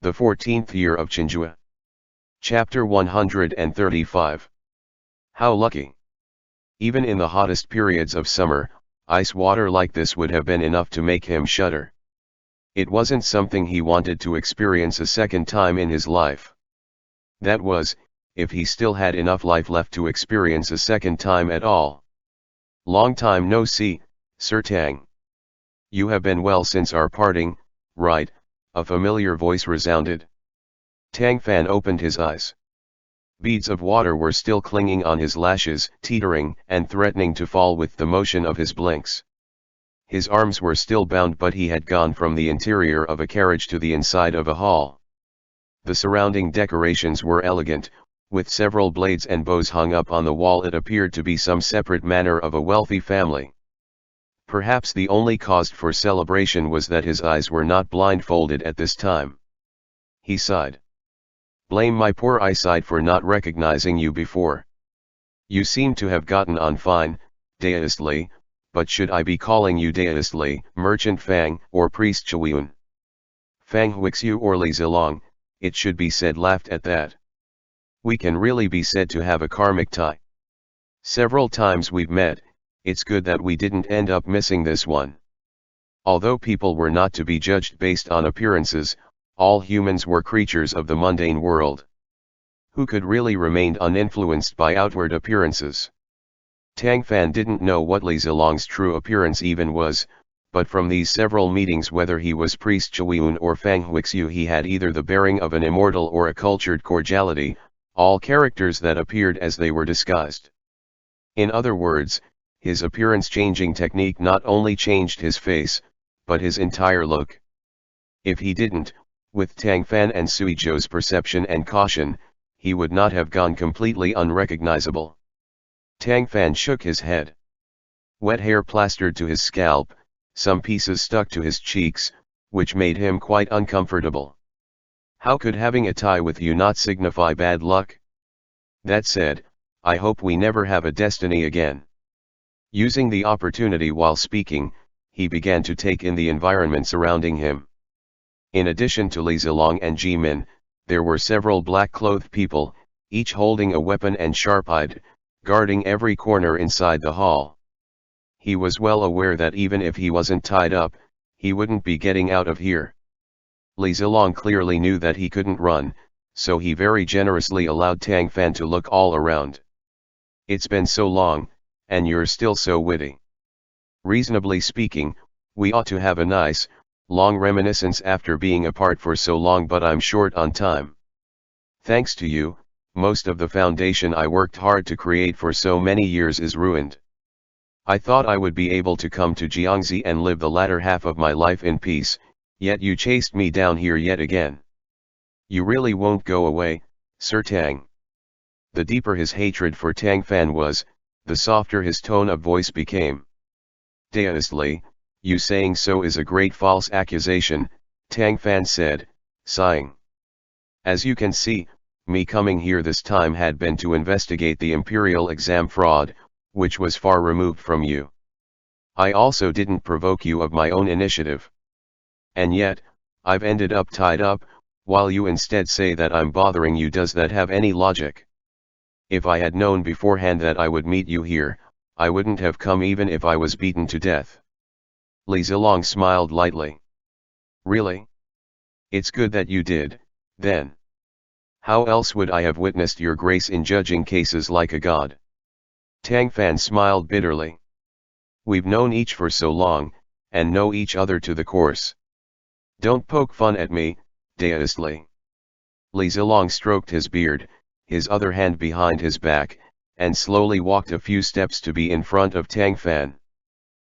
The 14th year of Chenghua. Chapter 135. How lucky! Even in the hottest periods of summer, ice water like this would have been enough to make him shudder. It wasn't something he wanted to experience a second time in his life. That was, if he still had enough life left to experience a second time at all. Long time no see, Sir Tang. You have been well since our parting, right? A familiar voice resounded. Tang Fan opened his eyes. Beads of water were still clinging on his lashes, teetering and threatening to fall with the motion of his blinks. His arms were still bound, but he had gone from the interior of a carriage to the inside of a hall. The surrounding decorations were elegant, with several blades and bows hung up on the wall. It appeared to be some separate manor of a wealthy family. Perhaps the only cause for celebration was that his eyes were not blindfolded at this time. He sighed. Blame my poor eyesight for not recognizing you before. You seem to have gotten on fine, Dynasty, but should I be calling you Dynasty, Merchant Fang, or Priest Chuan? Fang Huixiu or Li Zilong, it should be said, laughed at that. We can really be said to have a karmic tie. Several times we've met, it's good that we didn't end up missing this one. Although people were not to be judged based on appearances, all humans were creatures of the mundane world. Who could really remain uninfluenced by outward appearances? Tang Fan didn't know what Li Zilong's true appearance even was, but from these several meetings, whether he was Priest Chuan or Fang Huixiu, he had either the bearing of an immortal or a cultured cordiality, all characters that appeared as they were disguised. In other words, his appearance-changing technique not only changed his face, but his entire look. If he didn't, with Tang Fan and Sui Zhou's perception and caution, he would not have gone completely unrecognizable. Tang Fan shook his head. Wet hair plastered to his scalp, some pieces stuck to his cheeks, which made him quite uncomfortable. How could having a tie with you not signify bad luck? That said, I hope we never have a destiny again. Using the opportunity while speaking, he began to take in the environment surrounding him. In addition to Li Zilong and Ji Min, there were several black-clothed people, each holding a weapon and sharp-eyed, guarding every corner inside the hall. He was well aware that even if he wasn't tied up, he wouldn't be getting out of here. Li Zilong clearly knew that he couldn't run, so he very generously allowed Tang Fan to look all around. It's been so long, and you're still so witty. Reasonably speaking, we ought to have a nice, long reminiscence after being apart for so long, but I'm short on time. Thanks to you, most of the foundation I worked hard to create for so many years is ruined. I thought I would be able to come to Jiangxi and live the latter half of my life in peace, yet you chased me down here yet again. You really won't go away, Sir Tang. The deeper his hatred for Tang Fan was, the softer his tone of voice became. Dynasty, you saying so is a great false accusation, Tang Fan said, sighing. As you can see, me coming here this time had been to investigate the Imperial exam fraud, which was far removed from you. I also didn't provoke you of my own initiative. And yet, I've ended up tied up, while you instead say that I'm bothering you. Does that have any logic? If I had known beforehand that I would meet you here, I wouldn't have come even if I was beaten to death. Li Zilong smiled lightly. Really? It's good that you did, then. How else would I have witnessed your grace in judging cases like a god? Tang Fan smiled bitterly. We've known each for so long, and know each other to the course. Don't poke fun at me, Dynasty. Li Zilong stroked his beard, his other hand behind his back, and slowly walked a few steps to be in front of Tang Fan.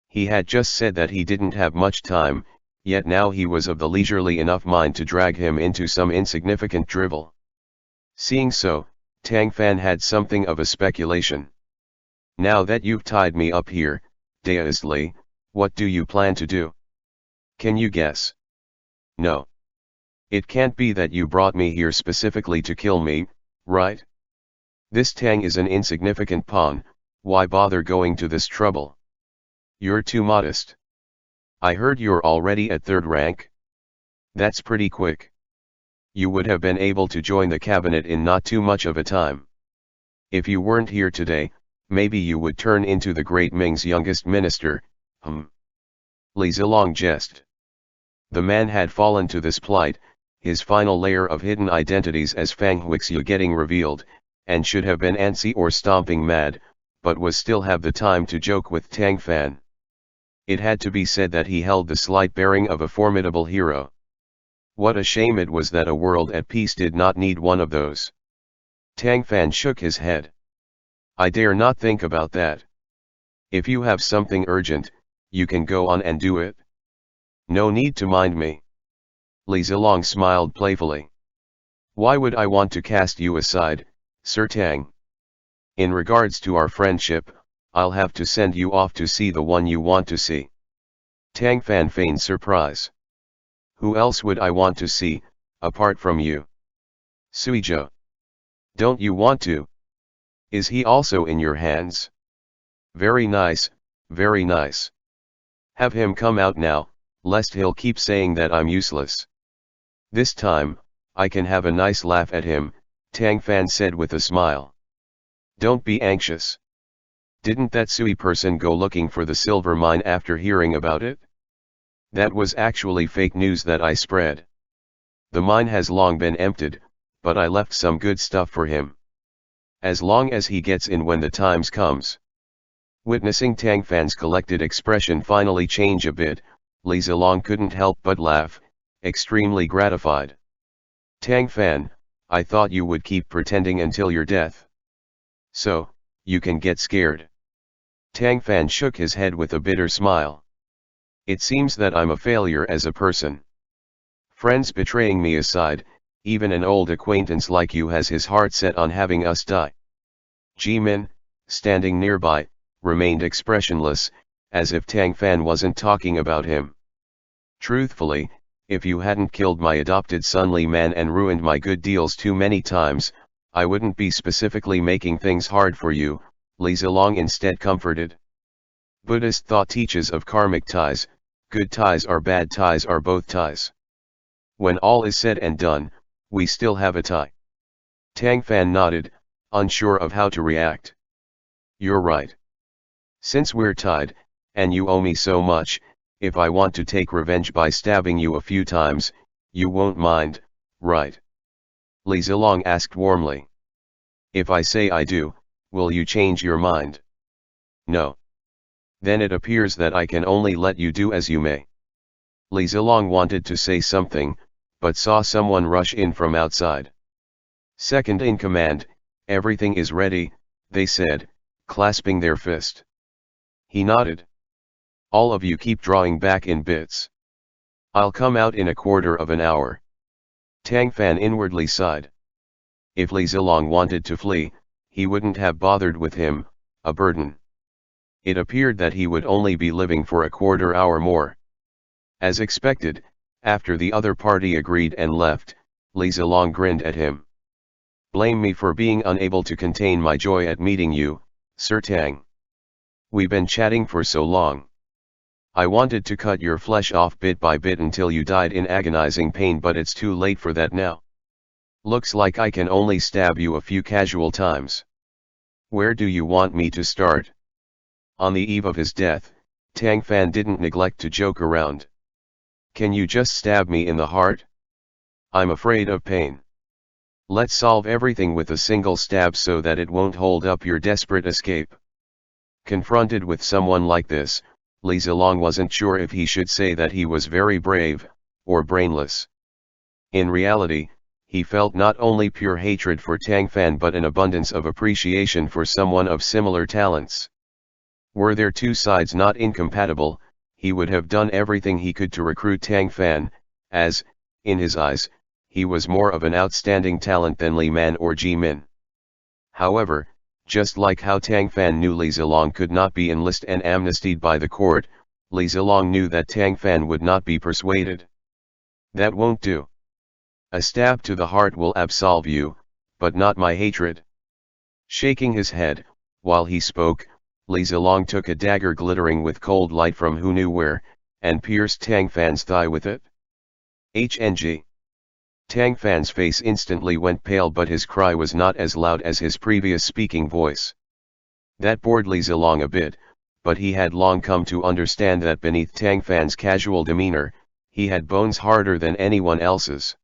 He had just said that he didn't have much time, yet now he was of the leisurely enough mind to drag him into some insignificant drivel. Seeing so, Tang Fan had something of a speculation. Now that you've tied me up here, Dynasty, what do you plan to do? Can you guess? No. It can't be that you brought me here specifically to kill me, right? This Tang is an insignificant pawn, why bother going to this trouble? You're too modest. I heard you're already at 3rd rank. That's pretty quick. You would have been able to join the cabinet in not too much of a time. If you weren't here today, maybe you would turn into the great Ming's youngest minister, Li Zilong jested. The man had fallen to this plight, his final layer of hidden identities as Fang Huixia getting revealed, and should have been antsy or stomping mad, but was still have the time to joke with Tang Fan. It had to be said that he held the slight bearing of a formidable hero. What a shame it was that a world at peace did not need one of those. Tang Fan shook his head. I dare not think about that. If you have something urgent, you can go on and do it. No need to mind me. Li Zilong smiled playfully. Why would I want to cast you aside, Sir Tang? In regards to our friendship, I'll have to send you off to see the one you want to see. Tang Fan feigned surprise. Who else would I want to see, apart from you? Suizhou. Don't you want to? Is he also in your hands? Very nice, very nice. Have him come out now, lest he'll keep saying that I'm useless. This time, I can have a nice laugh at him, Tang Fan said with a smile. Don't be anxious. Didn't that Sui person go looking for the silver mine after hearing about it? That was actually fake news that I spread. The mine has long been emptied, but I left some good stuff for him. As long as he gets in when the times comes. Witnessing Tang Fan's collected expression finally change a bit, Li Zilong couldn't help but laugh, extremely gratified. Tang Fan, I thought you would keep pretending until your death. So, you can get scared. Tang Fan shook his head with a bitter smile. It seems that I'm a failure as a person. Friends betraying me aside, even an old acquaintance like you has his heart set on having us die. Jimin, standing nearby, remained expressionless, as if Tang Fan wasn't talking about him. Truthfully, if you hadn't killed my adopted son Li Man and ruined my good deals too many times, I wouldn't be specifically making things hard for you, Li Zilong instead comforted. Buddhist thought teaches of karmic ties, good ties or bad ties are both ties. When all is said and done, we still have a tie. Tang Fan nodded, unsure of how to react. You're right. Since we're tied, and you owe me so much, if I want to take revenge by stabbing you a few times, you won't mind, right? Li Zilong asked warmly. If I say I do, will you change your mind? No. Then it appears that I can only let you do as you may. Li Zilong wanted to say something, but saw someone rush in from outside. Second in command, everything is ready, they said, clasping their fist. He nodded. All of you keep drawing back in bits. I'll come out in a quarter of an hour. Tang Fan inwardly sighed. If Li Zilong wanted to flee, he wouldn't have bothered with him, a burden. It appeared that he would only be living for a quarter hour more. As expected, after the other party agreed and left, Li Zilong grinned at him. Blame me for being unable to contain my joy at meeting you, Sir Tang. We've been chatting for so long. I wanted to cut your flesh off bit by bit until you died in agonizing pain, but it's too late for that now. Looks like I can only stab you a few casual times. Where do you want me to start? On the eve of his death, Tang Fan didn't neglect to joke around. Can you just stab me in the heart? I'm afraid of pain. Let's solve everything with a single stab so that it won't hold up your desperate escape. Confronted with someone like this, Li Zilong wasn't sure if he should say that he was very brave, or brainless. In reality, he felt not only pure hatred for Tang Fan but an abundance of appreciation for someone of similar talents. Were their two sides not incompatible, he would have done everything he could to recruit Tang Fan, as, in his eyes, he was more of an outstanding talent than Li Man or Ji Min. However, just like how Tang Fan knew Li Zilong could not be enlisted and amnestied by the court, Li Zilong knew that Tang Fan would not be persuaded. That won't do. A stab to the heart will absolve you, but not my hatred. Shaking his head, while he spoke, Li Zilong took a dagger glittering with cold light from who knew where, and pierced Tang Fan's thigh with it. HNG. Tang Fan's face instantly went pale, but his cry was not as loud as his previous speaking voice. That bored Li Zilong a bit, but he had long come to understand that beneath Tang Fan's casual demeanor, he had bones harder than anyone else's.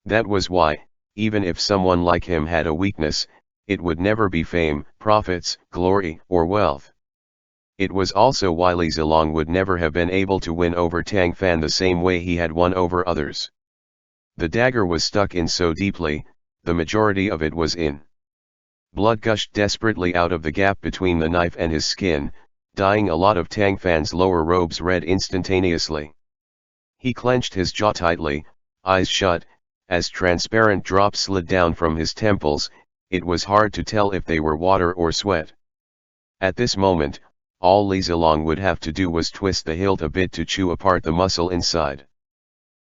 That was why, even if someone like him had a weakness, it would never be fame, profits, glory, or wealth. It was also why Li Zilong would never have been able to win over Tang Fan the same way he had won over others. The dagger was stuck in so deeply, the majority of it was in. Blood gushed desperately out of the gap between the knife and his skin, dyeing a lot of Tang Fan's lower robes red instantaneously. He clenched his jaw tightly, eyes shut, as transparent drops slid down from his temples. It was hard to tell if they were water or sweat. At this moment, all Li Zilong would have to do was twist the hilt a bit to chew apart the muscle inside.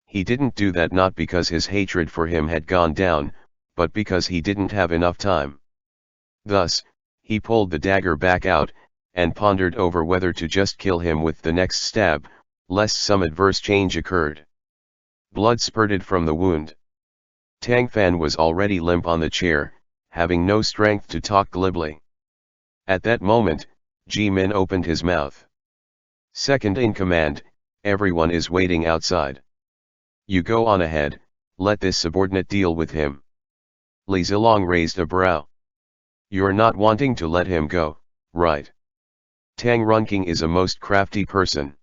He didn't do that not because his hatred for him had gone down, but because he didn't have enough time. Thus, he pulled the dagger back out, and pondered over whether to just kill him with the next stab, lest some adverse change occurred. Blood spurted from the wound. Tang Fan was already limp on the chair, having no strength to talk glibly. At that moment, Ji Min opened his mouth. "Second in command, everyone is waiting outside. You go on ahead, let this subordinate deal with him." Li Zilong raised a brow. "You're not wanting to let him go, right? Tang Runking is a most crafty person.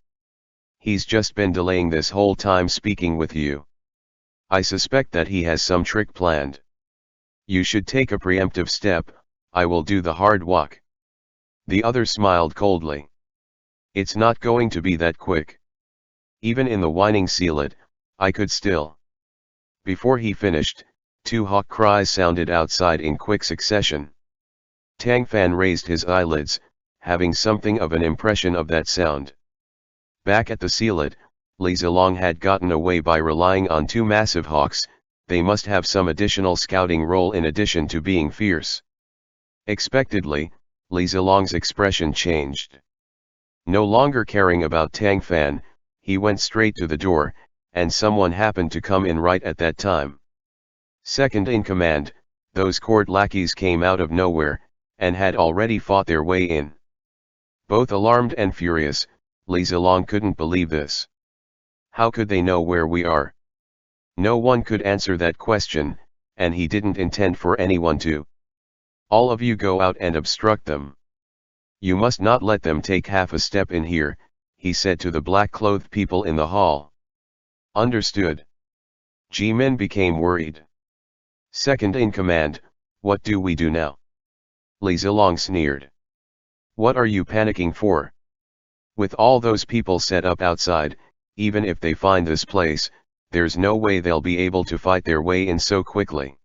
He's just been delaying this whole time speaking with you. I suspect that he has some trick planned. You should take a preemptive step, I will do the hard work." The other smiled coldly. "It's not going to be that quick. Even in the whining sealet, I could still." Before he finished, two hawk cries sounded outside in quick succession. Tang Fan raised his eyelids, having something of an impression of that sound. Back at the sealet, Li Zilong had gotten away by relying on two massive hawks. They must have some additional scouting role in addition to being fierce. Expectedly, Li Zilong's expression changed. No longer caring about Tang Fan, he went straight to the door, and someone happened to come in right at that time. Second in command, those court lackeys came out of nowhere, and had already fought their way in. Both alarmed and furious, Li Zilong couldn't believe this. "How could they know where we are?" No one could answer that question, and he didn't intend for anyone to. "All of you go out and obstruct them. You must not let them take half a step in here," he said to the black-clothed people in the hall. "Understood." Ji Min became worried. "Second in command, what do we do now?" Li Zilong sneered. "What are you panicking for? With all those people set up outside, even if they find this place, there's no way they'll be able to fight their way in so quickly."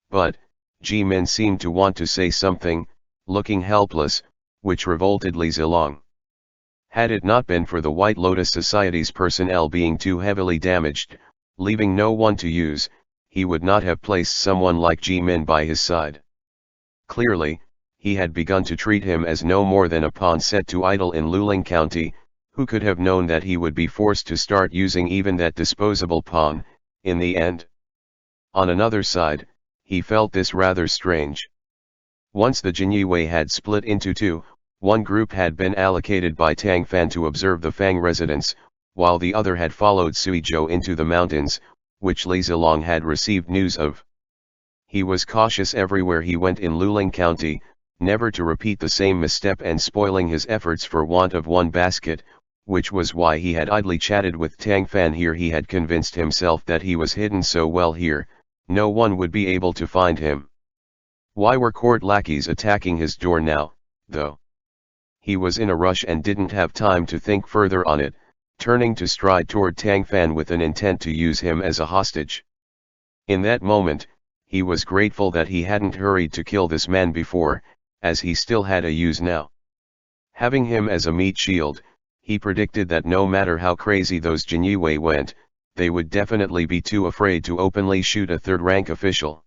But, Ji Min seemed to want to say something, looking helpless, which revolted Li Zilong. Had it not been for the White Lotus Society's personnel being too heavily damaged, leaving no one to use, he would not have placed someone like Ji Min by his side. Clearly, he had begun to treat him as no more than a pawn set to idle in Luling County. Who could have known that he would be forced to start using even that disposable pawn, in the end? On another side, he felt this rather strange. Once the Jinyue had split into two, one group had been allocated by Tang Fan to observe the Fang residence, while the other had followed Suizhou into the mountains, which Li Zilong had received news of. He was cautious everywhere he went in Luling County, never to repeat the same misstep and spoiling his efforts for want of one basket, which was why he had idly chatted with Tang Fan here. He had convinced himself that he was hidden so well here, no one would be able to find him. Why were court lackeys attacking his door now, though? He was in a rush and didn't have time to think further on it, turning to stride toward Tang Fan with an intent to use him as a hostage. In that moment, he was grateful that he hadn't hurried to kill this man before, as he still had a use now. Having him as a meat shield, he predicted that no matter how crazy those Jinyue went, they would definitely be too afraid to openly shoot a third-rank official.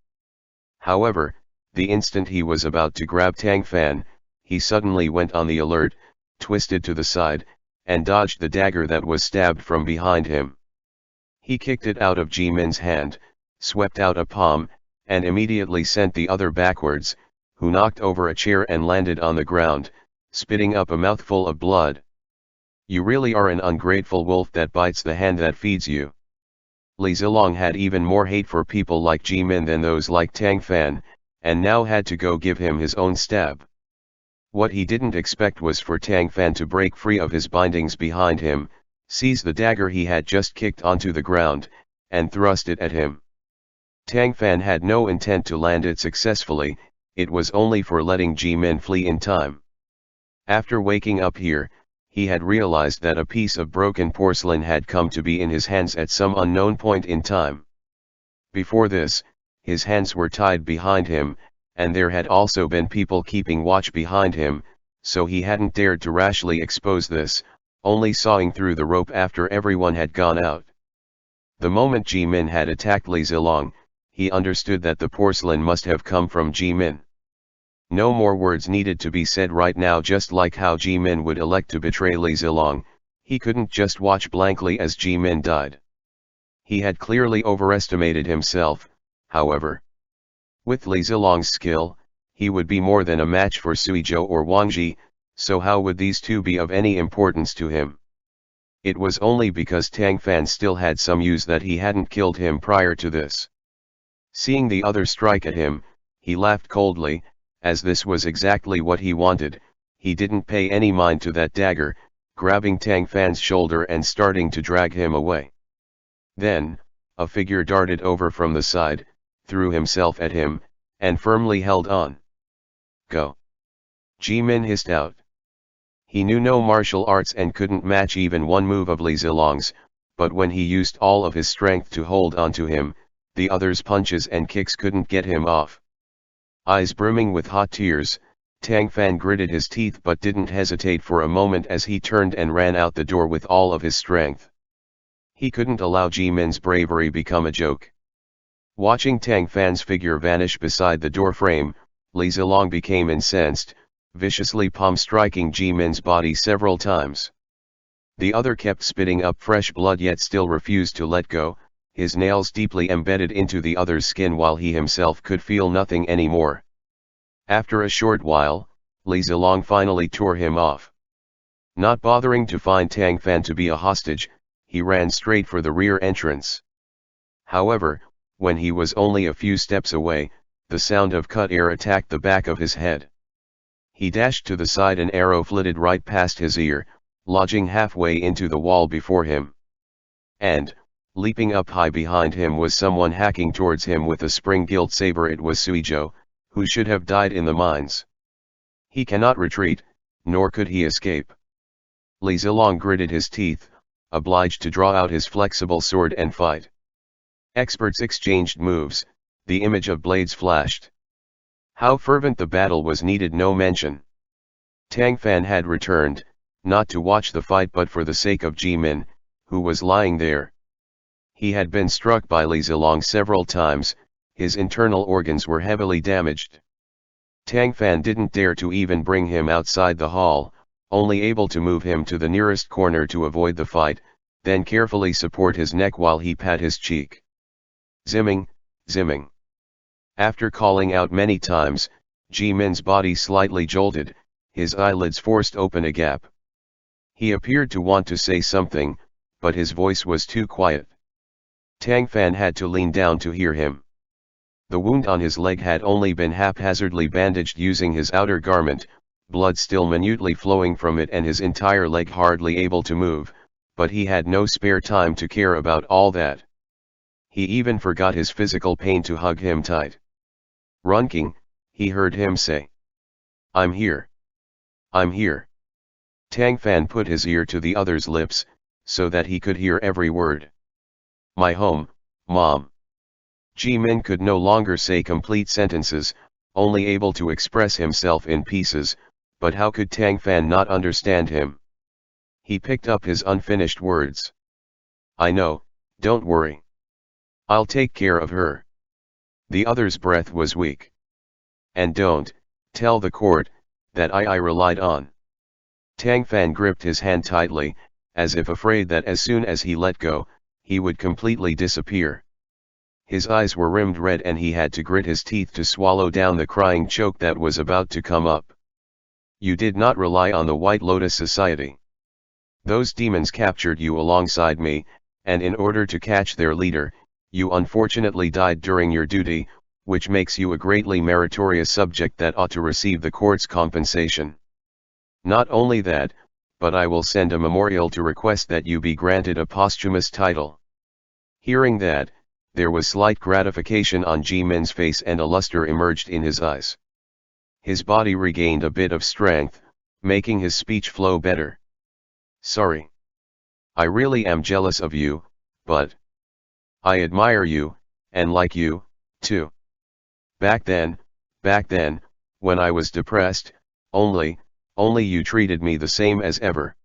However, the instant he was about to grab Tang Fan, he suddenly went on the alert, twisted to the side, and dodged the dagger that was stabbed from behind him. He kicked it out of Ji Min's hand, swept out a palm, and immediately sent the other backwards, who knocked over a chair and landed on the ground, spitting up a mouthful of blood. You really are an ungrateful wolf that bites the hand that feeds you. Li Zilong had even more hate for people like Ji Min than those like Tang Fan, and now had to go give him his own stab. What he didn't expect was for Tang Fan to break free of his bindings behind him, seize the dagger he had just kicked onto the ground, and thrust it at him. Tang Fan had no intent to land it successfully, it was only for letting Ji Min flee in time. After waking up here, he had realized that a piece of broken porcelain had come to be in his hands at some unknown point in time. Before this, his hands were tied behind him, and there had also been people keeping watch behind him, so he hadn't dared to rashly expose this, only sawing through the rope after everyone had gone out. The moment Ji Min had attacked Li Zilong, he understood that the porcelain must have come from Ji Min. No more words needed to be said right now. Just like how Ji Min would elect to betray Li Zilong, he couldn't just watch blankly as Ji Min died. He had clearly overestimated himself, however. With Li Zilong's skill, he would be more than a match for Sui Zhou or Wang Ji, so how would these two be of any importance to him? It was only because Tang Fan still had some use that he hadn't killed him prior to this. Seeing the other strike at him, he laughed coldly, as this was exactly what he wanted. He didn't pay any mind to that dagger, grabbing Tang Fan's shoulder and starting to drag him away. Then, a figure darted over from the side, threw himself at him, and firmly held on. Go! Ji Min hissed out. He knew no martial arts and couldn't match even one move of Li Zilong's, but when he used all of his strength to hold onto him, the other's punches and kicks couldn't get him off. Eyes brimming with hot tears, Tang Fan gritted his teeth but didn't hesitate for a moment as he turned and ran out the door with all of his strength. He couldn't allow Ji Min's bravery become a joke. Watching Tang Fan's figure vanish beside the door frame, Li Zilong became incensed, viciously palm-striking Ji Min's body several times. The other kept spitting up fresh blood yet still refused to let go, his nails deeply embedded into the other's skin while he himself could feel nothing anymore. After a short while, Li Zilong finally tore him off. Not bothering to find Tang Fan to be a hostage, he ran straight for the rear entrance. However, when he was only a few steps away, the sound of cut air attacked the back of his head. He dashed to the side, an arrow flitted right past his ear, lodging halfway into the wall before him. And, leaping up high behind him was someone hacking towards him with a spring-gilt saber. It was Sui Zhou, who should have died in the mines. He cannot retreat, nor could he escape. Li Zilong gritted his teeth, obliged to draw out his flexible sword and fight. Experts exchanged moves, the image of blades flashed. How fervent the battle was needed no mention. Tang Fan had returned, not to watch the fight but for the sake of Ji Min, who was lying there. He had been struck by Li Zilong several times, his internal organs were heavily damaged. Tang Fan didn't dare to even bring him outside the hall, only able to move him to the nearest corner to avoid the fight, then carefully support his neck while he pat his cheek. Zimming, zimming. After calling out many times, Ji Min's body slightly jolted, his eyelids forced open a gap. He appeared to want to say something, but his voice was too quiet. Tang Fan had to lean down to hear him. The wound on his leg had only been haphazardly bandaged using his outer garment, blood still minutely flowing from it and his entire leg hardly able to move, but he had no spare time to care about all that. He even forgot his physical pain to hug him tight. Runking, he heard him say, "I'm here. I'm here." Tang Fan put his ear to the other's lips, so that he could hear every word. "My home, Mom." Ji Min could no longer say complete sentences, only able to express himself in pieces, but how could Tang Fan not understand him? He picked up his unfinished words. "I know, don't worry. I'll take care of her." The other's breath was weak. "And don't tell the court that I relied on." Tang Fan gripped his hand tightly, as if afraid that as soon as he let go, he would completely disappear. His eyes were rimmed red and he had to grit his teeth to swallow down the crying choke that was about to come up. You did not rely on the White Lotus Society. Those demons captured you alongside me, and in order to catch their leader, you unfortunately died during your duty, which makes you a greatly meritorious subject that ought to receive the court's compensation. Not only that, but I will send a memorial to request that you be granted a posthumous title. Hearing that, there was slight gratification on Ji Min's face and a luster emerged in his eyes. His body regained a bit of strength, making his speech flow better. Sorry. I really am jealous of you, but I admire you, and like you, too. Back then, when I was depressed, only you treated me the same as ever.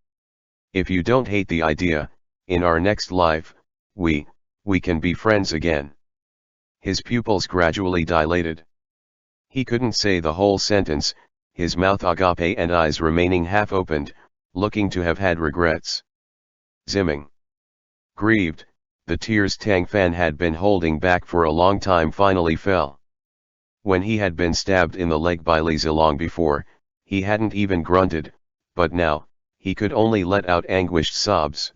If you don't hate the idea, in our next life, we can be friends again. His pupils gradually dilated. He couldn't say the whole sentence, his mouth agape and eyes remaining half opened, looking to have had regrets. Zimming. Grieved, the tears Tang Fan had been holding back for a long time finally fell. When he had been stabbed in the leg by Li Zilong before, he hadn't even grunted, but now, he could only let out anguished sobs.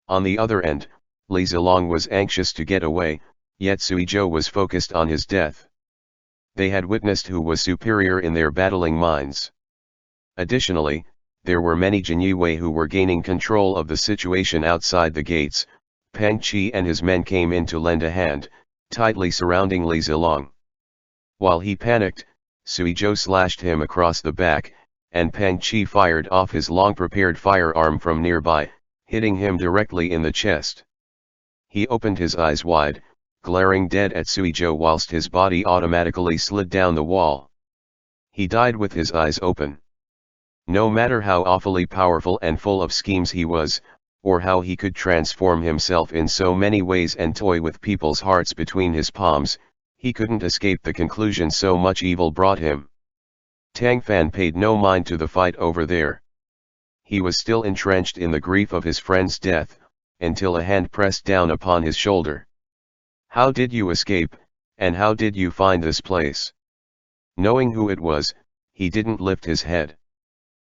On the other end, Li Zilong was anxious to get away, yet Suizhou was focused on his death. They had witnessed who was superior in their battling minds. Additionally, there were many Jinyue who were gaining control of the situation outside the gates. Peng Qi and his men came in to lend a hand, tightly surrounding Li Zilong. While he panicked, Suizhou slashed him across the back, and Peng Qi fired off his long-prepared firearm from nearby, hitting him directly in the chest. He opened his eyes wide, glaring dead at Suizhou whilst his body automatically slid down the wall. He died with his eyes open. No matter how awfully powerful and full of schemes he was, or how he could transform himself in so many ways and toy with people's hearts between his palms, he couldn't escape the conclusion so much evil brought him. Tang Fan paid no mind to the fight over there. He was still entrenched in the grief of his friend's death, until a hand pressed down upon his shoulder. How did you escape, and how did you find this place? Knowing who it was, he didn't lift his head.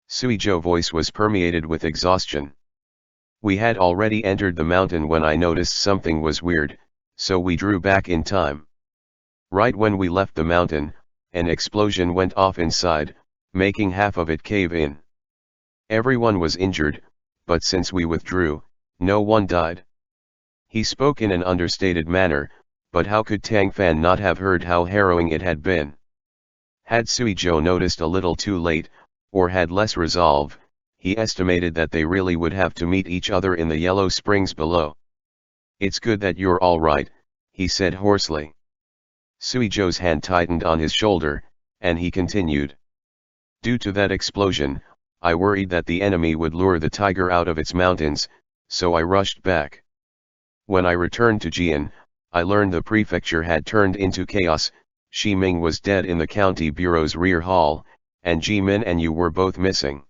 Suizhou's voice was permeated with exhaustion. We had already entered the mountain when I noticed something was weird, so we drew back in time. Right when we left the mountain, an explosion went off inside, making half of it cave in. Everyone was injured, but since we withdrew, no one died. He spoke in an understated manner, but how could Tang Fan not have heard how harrowing it had been? Had Suizhou noticed a little too late, or had less resolve, he estimated that they really would have to meet each other in the Yellow Springs below. It's good that you're all right, he said hoarsely. Suizhou's hand tightened on his shoulder, and he continued. Due to that explosion, I worried that the enemy would lure the tiger out of its mountains, so I rushed back. When I returned to Jian, I learned the prefecture had turned into chaos. Shi Ming was dead in the county bureau's rear hall, and Ji Min and you were both missing.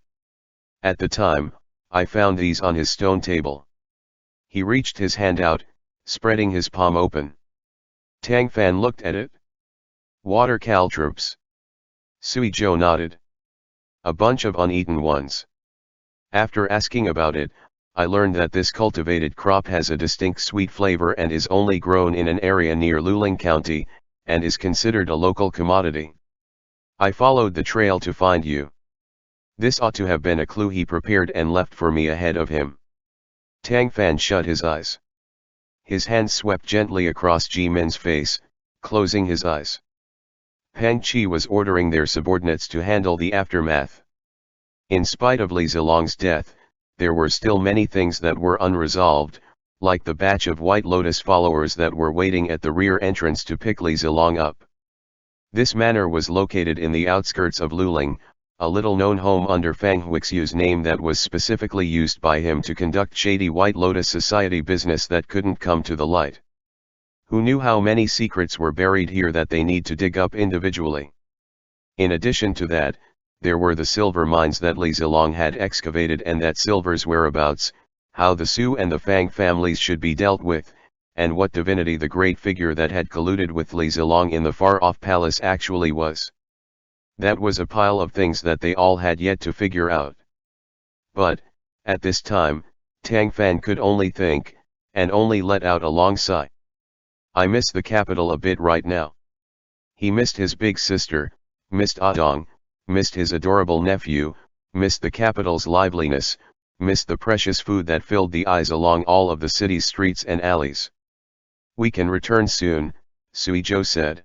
At the time, I found these on his stone table. He reached his hand out, spreading his palm open. Tang Fan looked at it. Water caltrops. Suizhou nodded. A bunch of uneaten ones. After asking about it, I learned that this cultivated crop has a distinct sweet flavor and is only grown in an area near Luling County, and is considered a local commodity. I followed the trail to find you. This ought to have been a clue he prepared and left for me ahead of him. Tang Fan shut his eyes. His hand swept gently across Ji Min's face, closing his eyes. Peng Qi was ordering their subordinates to handle the aftermath. In spite of Li Zilong's death, there were still many things that were unresolved, like the batch of White Lotus followers that were waiting at the rear entrance to pick Li Zilong up. This manor was located in the outskirts of Luling, a little-known home under Fang Huixiu's name that was specifically used by him to conduct shady White Lotus Society business that couldn't come to the light. Who knew how many secrets were buried here that they need to dig up individually? In addition to that, there were the silver mines that Li Zilong had excavated and that silver's whereabouts, how the Su and the Fang families should be dealt with, and what divinity the great figure that had colluded with Li Zilong in the far-off palace actually was. That was a pile of things that they all had yet to figure out. But, at this time, Tang Fan could only think, and only let out a long sigh. I miss the capital a bit right now. He missed his big sister, missed Adong, missed his adorable nephew, missed the capital's liveliness, missed the precious food that filled the eyes along all of the city's streets and alleys. We can return soon, Sui Zhou said.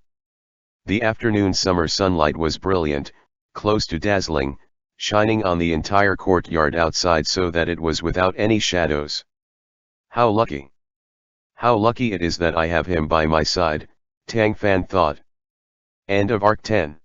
The afternoon summer sunlight was brilliant, close to dazzling, shining on the entire courtyard outside so that it was without any shadows. How lucky! How lucky it is that I have him by my side, Tang Fan thought. End of Arc 10.